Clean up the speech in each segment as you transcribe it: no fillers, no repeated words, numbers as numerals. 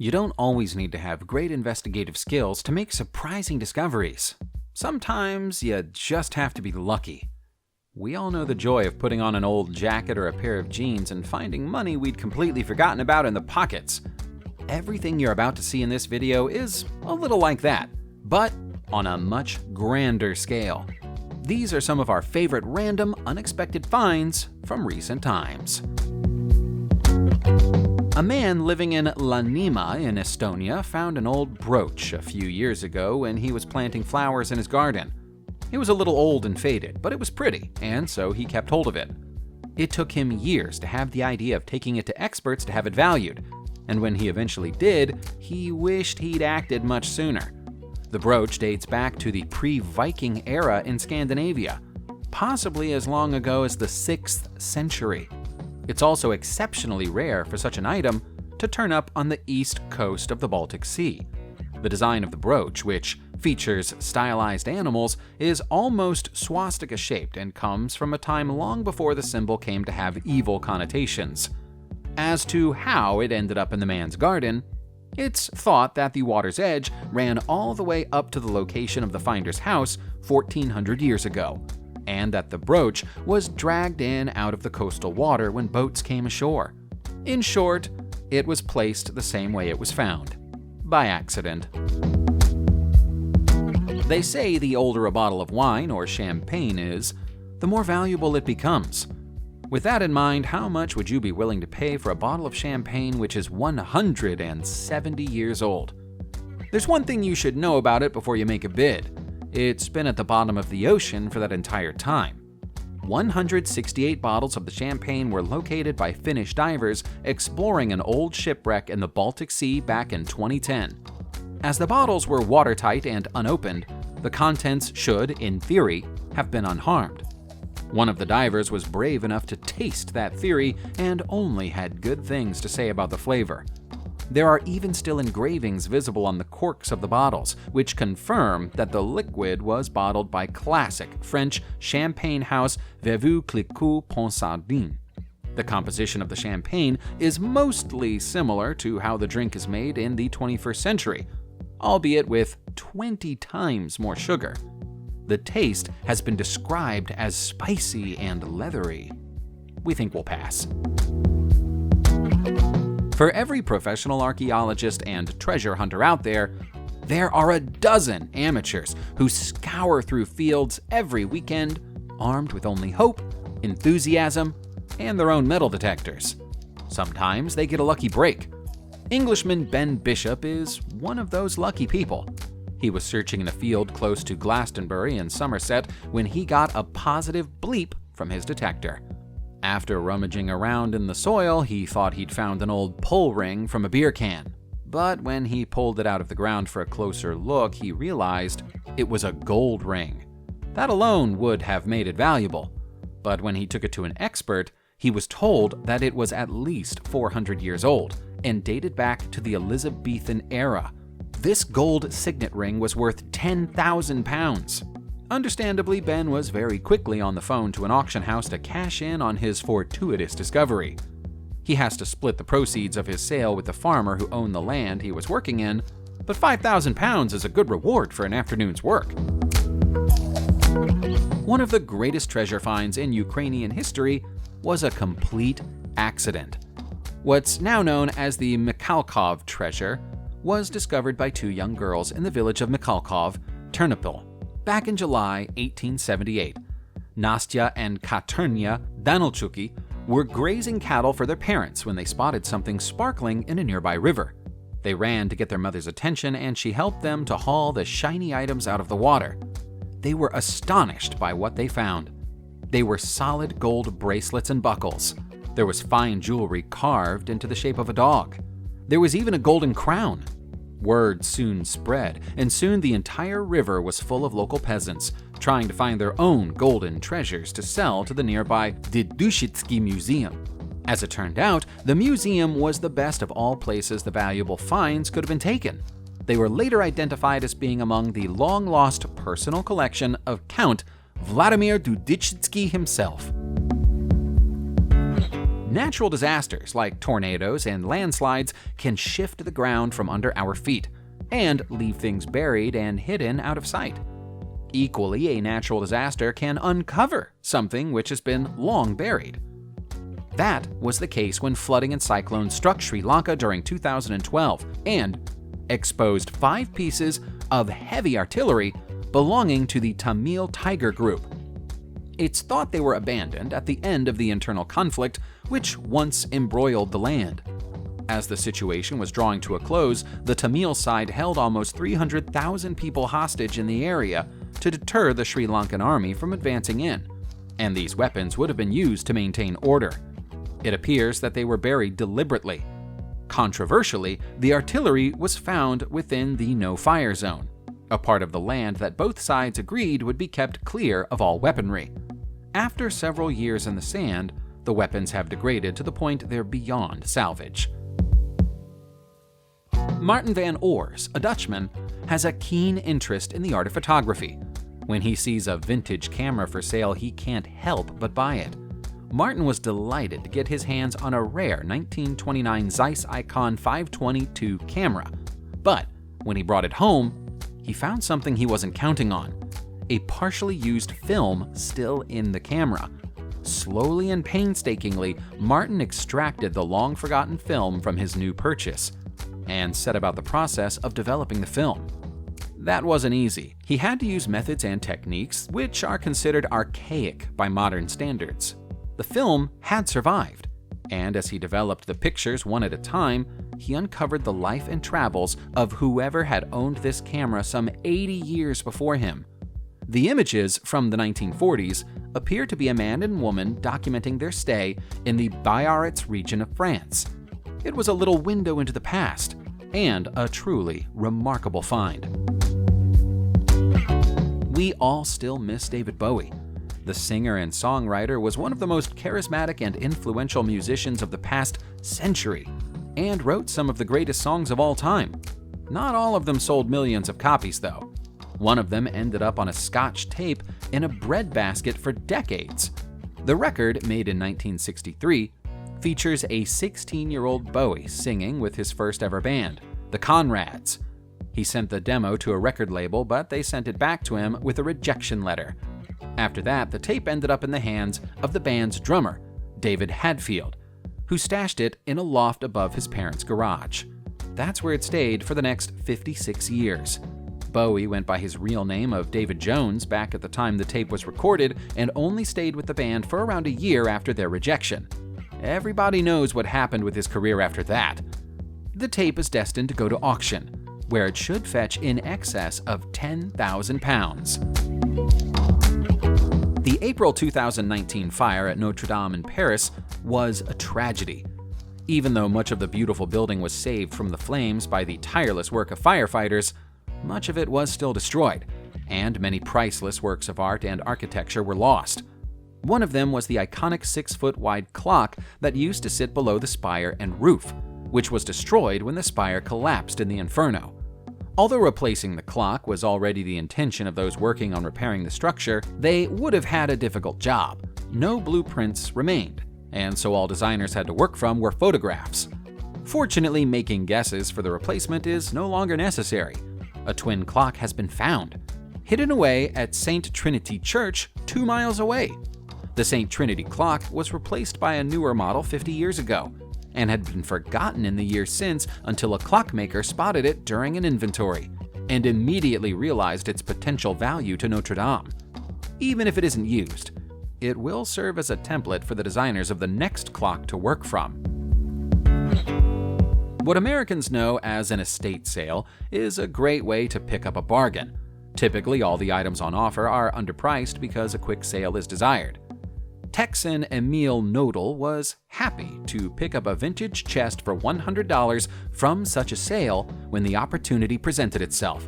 You don't always need to have great investigative skills to make surprising discoveries. Sometimes you just have to be lucky. We all know the joy of putting on an old jacket or a pair of jeans and finding money we'd completely forgotten about in the pockets. Everything you're about to see in this video is a little like that, but on a much grander scale. These are some of our favorite random, unexpected finds from recent times. A man living in Lanima in Estonia found an old brooch a few years ago when he was planting flowers in his garden. It was a little old and faded, but it was pretty, and so he kept hold of it. It took him years to have the idea of taking it to experts to have it valued, and when he eventually did, he wished he'd acted much sooner. The brooch dates back to the pre-Viking era in Scandinavia, possibly as long ago as the 6th century. It's also exceptionally rare for such an item to turn up on the east coast of the Baltic Sea. The design of the brooch, which features stylized animals, is almost swastika-shaped and comes from a time long before the symbol came to have evil connotations. As to how it ended up in the man's garden, it's thought that the water's edge ran all the way up to the location of the finder's house 1,400 years ago, and that the brooch was dragged in out of the coastal water when boats came ashore. In short, it was placed the same way it was found, by accident. They say the older a bottle of wine or champagne is, the more valuable it becomes. With that in mind, how much would you be willing to pay for a bottle of champagne which is 170 years old? There's one thing you should know about it before you make a bid. It's been at the bottom of the ocean for that entire time. 168 bottles of the champagne were located by Finnish divers exploring an old shipwreck in the Baltic Sea back in 2010. As the bottles were watertight and unopened, the contents should, in theory, have been unharmed. One of the divers was brave enough to taste that theory and only had good things to say about the flavor. There are even still engravings visible on the corks of the bottles, which confirm that the liquid was bottled by classic French champagne house Veuve Clicquot Ponsardin. The composition of the champagne is mostly similar to how the drink is made in the 21st century, albeit with 20 times more sugar. The taste has been described as spicy and leathery. We think we'll pass. For every professional archaeologist and treasure hunter out there, there are a dozen amateurs who scour through fields every weekend, armed with only hope, enthusiasm, and their own metal detectors. Sometimes they get a lucky break. Englishman Ben Bishop is one of those lucky people. He was searching in a field close to Glastonbury in Somerset when he got a positive bleep from his detector. After rummaging around in the soil, he thought he'd found an old pull ring from a beer can. But when he pulled it out of the ground for a closer look, he realized it was a gold ring. That alone would have made it valuable. But when he took it to an expert, he was told that it was at least 400 years old and dated back to the Elizabethan era. This gold signet ring was worth £10,000. Understandably, Ben was very quickly on the phone to an auction house to cash in on his fortuitous discovery. He has to split the proceeds of his sale with the farmer who owned the land he was working in, but £5,000 is a good reward for an afternoon's work. One of the greatest treasure finds in Ukrainian history was a complete accident. What's now known as the Mikhalkov treasure was discovered by two young girls in the village of Mikhalkov, Ternopil, back in July 1878. Nastya and Katerina Danilchuki were grazing cattle for their parents when they spotted something sparkling in a nearby river. They ran to get their mother's attention, and she helped them to haul the shiny items out of the water. They were astonished by what they found. They were solid gold bracelets and buckles. There was fine jewelry carved into the shape of a dog. There was even a golden crown. Word soon spread, and soon the entire river was full of local peasants trying to find their own golden treasures to sell to the nearby Dedushitsky Museum. As it turned out, the museum was the best of all places the valuable finds could have been taken. They were later identified as being among the long-lost personal collection of Count Vladimir Dedushitsky himself. Natural disasters like tornadoes and landslides can shift the ground from under our feet and leave things buried and hidden out of sight. Equally, a natural disaster can uncover something which has been long buried. That was the case when flooding and cyclones struck Sri Lanka during 2012 and exposed 5 pieces of heavy artillery belonging to the Tamil Tiger Group. It's thought they were abandoned at the end of the internal conflict which once embroiled the land. As the situation was drawing to a close, the Tamil side held almost 300,000 people hostage in the area to deter the Sri Lankan army from advancing in, and these weapons would have been used to maintain order. It appears that they were buried deliberately. Controversially, the artillery was found within the no-fire zone, a part of the land that both sides agreed would be kept clear of all weaponry. After several years in the sand, the weapons have degraded to the point they're beyond salvage. Martin van Oors, a Dutchman, has a keen interest in the art of photography. When he sees a vintage camera for sale, he can't help but buy it. Martin was delighted to get his hands on a rare 1929 Zeiss Icon 522 camera. But when he brought it home, he found something he wasn't counting on: a partially used film still in the camera. Slowly and painstakingly, Martin extracted the long-forgotten film from his new purchase and set about the process of developing the film. That wasn't easy. He had to use methods and techniques which are considered archaic by modern standards. The film had survived, and as he developed the pictures one at a time, he uncovered the life and travels of whoever had owned this camera some 80 years before him. The images from the 1940s appear to be a man and woman documenting their stay in the Biarritz region of France. It was a little window into the past, and a truly remarkable find. We all still miss David Bowie. The singer and songwriter was one of the most charismatic and influential musicians of the past century, and wrote some of the greatest songs of all time. Not all of them sold millions of copies, though. One of them ended up on a Scotch tape in a breadbasket for decades. The record, made in 1963, features a 16-year-old Bowie singing with his first ever band, the Conrads. He sent the demo to a record label, but they sent it back to him with a rejection letter. After that, the tape ended up in the hands of the band's drummer, David Hadfield, who stashed it in a loft above his parents' garage. That's where it stayed for the next 56 years. Bowie went by his real name of David Jones back at the time the tape was recorded and only stayed with the band for around a year after their rejection. Everybody knows what happened with his career after that. The tape is destined to go to auction, where it should fetch in excess of £10,000. The April 2019 fire at Notre Dame in Paris was a tragedy. Even though much of the beautiful building was saved from the flames by the tireless work of firefighters, much of it was still destroyed, and many priceless works of art and architecture were lost. One of them was the iconic 6-foot-wide clock that used to sit below the spire and roof, which was destroyed when the spire collapsed in the inferno. Although replacing the clock was already the intention of those working on repairing the structure, they would have had a difficult job. No blueprints remained, and so all designers had to work from were photographs. Fortunately, making guesses for the replacement is no longer necessary. A twin clock has been found, hidden away at St. Trinity Church 2 miles away. The St. Trinity clock was replaced by a newer model 50 years ago, and had been forgotten in the years since until a clockmaker spotted it during an inventory, and immediately realized its potential value to Notre Dame. Even if it isn't used, it will serve as a template for the designers of the next clock to work from. What Americans know as an estate sale is a great way to pick up a bargain. Typically, all the items on offer are underpriced because a quick sale is desired. Texan Emil Nodal was happy to pick up a vintage chest for $100 from such a sale when the opportunity presented itself.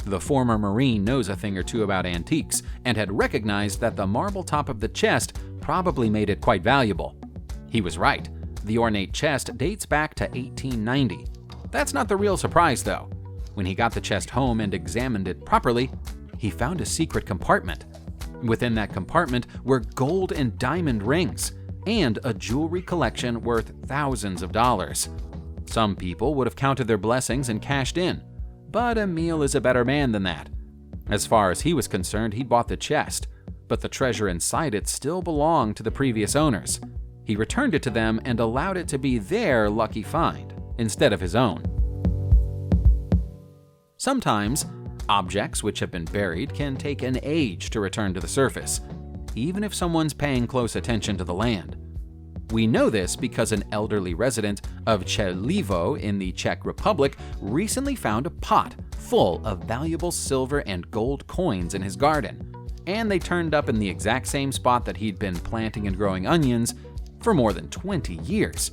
The former Marine knows a thing or two about antiques and had recognized that the marble top of the chest probably made it quite valuable. He was right. The ornate chest dates back to 1890. That's not the real surprise, though. When he got the chest home and examined it properly, he found a secret compartment. Within that compartment were gold and diamond rings, and a jewelry collection worth thousands of dollars. Some people would have counted their blessings and cashed in, but Emil is a better man than that. As far as he was concerned, he'd bought the chest, but the treasure inside it still belonged to the previous owners. He returned it to them and allowed it to be their lucky find instead of his own. Sometimes, objects which have been buried can take an age to return to the surface, even if someone's paying close attention to the land. We know this because an elderly resident of Chelivo in the Czech Republic recently found a pot full of valuable silver and gold coins in his garden, and they turned up in the exact same spot that he'd been planting and growing onions for more than 20 years.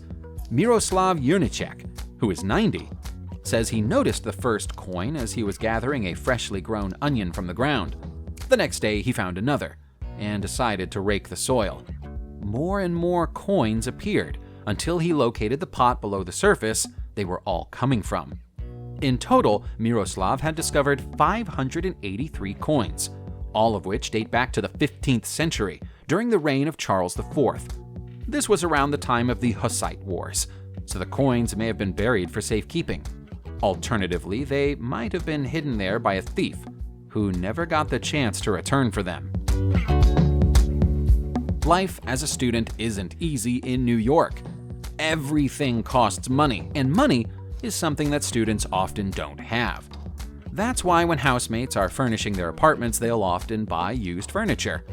Miroslav Jurnicek, who is 90, says he noticed the first coin as he was gathering a freshly grown onion from the ground. The next day, he found another and decided to rake the soil. More and more coins appeared until he located the pot below the surface they were all coming from. In total, Miroslav had discovered 583 coins, all of which date back to the 15th century, during the reign of Charles IV. This was around the time of the Hussite Wars, so the coins may have been buried for safekeeping. Alternatively, they might have been hidden there by a thief who never got the chance to return for them. Life as a student isn't easy in New York. Everything costs money, and money is something that students often don't have. That's why when housemates are furnishing their apartments, they'll often buy used furniture.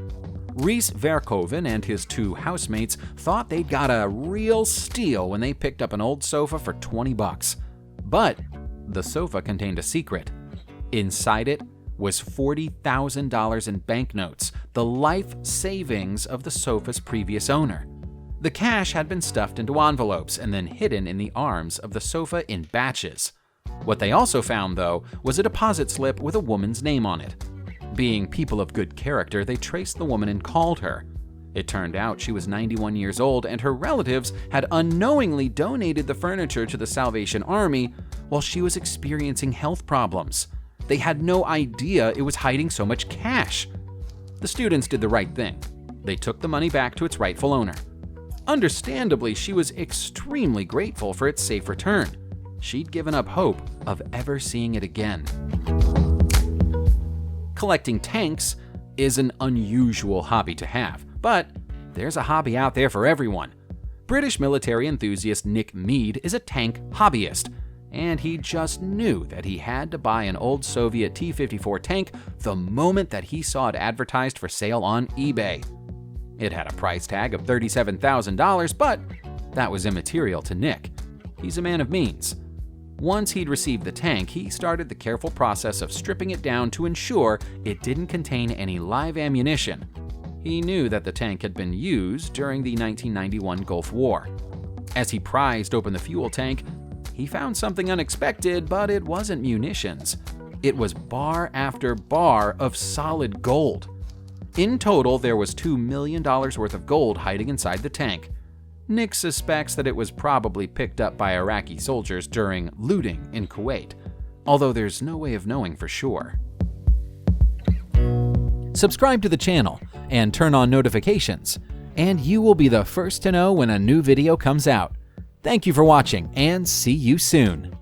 Reese Verkoven and his two housemates thought they'd got a real steal when they picked up an old sofa for $20. But the sofa contained a secret. Inside it was $40,000 in banknotes, the life savings of the sofa's previous owner. The cash had been stuffed into envelopes and then hidden in the arms of the sofa in batches. What they also found, though, was a deposit slip with a woman's name on it. Being people of good character, they traced the woman and called her. It turned out she was 91 years old, and her relatives had unknowingly donated the furniture to the Salvation Army while she was experiencing health problems. They had no idea it was hiding so much cash. The students did the right thing. They took the money back to its rightful owner. Understandably, she was extremely grateful for its safe return. She'd given up hope of ever seeing it again. Collecting tanks is an unusual hobby to have, but there's a hobby out there for everyone. British military enthusiast Nick Mead is a tank hobbyist, and he just knew that he had to buy an old Soviet T-54 tank the moment that he saw it advertised for sale on eBay. It had a price tag of $37,000, but that was immaterial to Nick. He's a man of means. Once he'd received the tank, he started the careful process of stripping it down to ensure it didn't contain any live ammunition. He knew that the tank had been used during the 1991 Gulf War. As he prized open the fuel tank, he found something unexpected, but it wasn't munitions. It was bar after bar of solid gold. In total, there was $2 million worth of gold hiding inside the tank. Nick suspects that it was probably picked up by Iraqi soldiers during looting in Kuwait, although there's no way of knowing for sure. Subscribe to the channel and turn on notifications, and you will be the first to know when a new video comes out. Thank you for watching, and see you soon.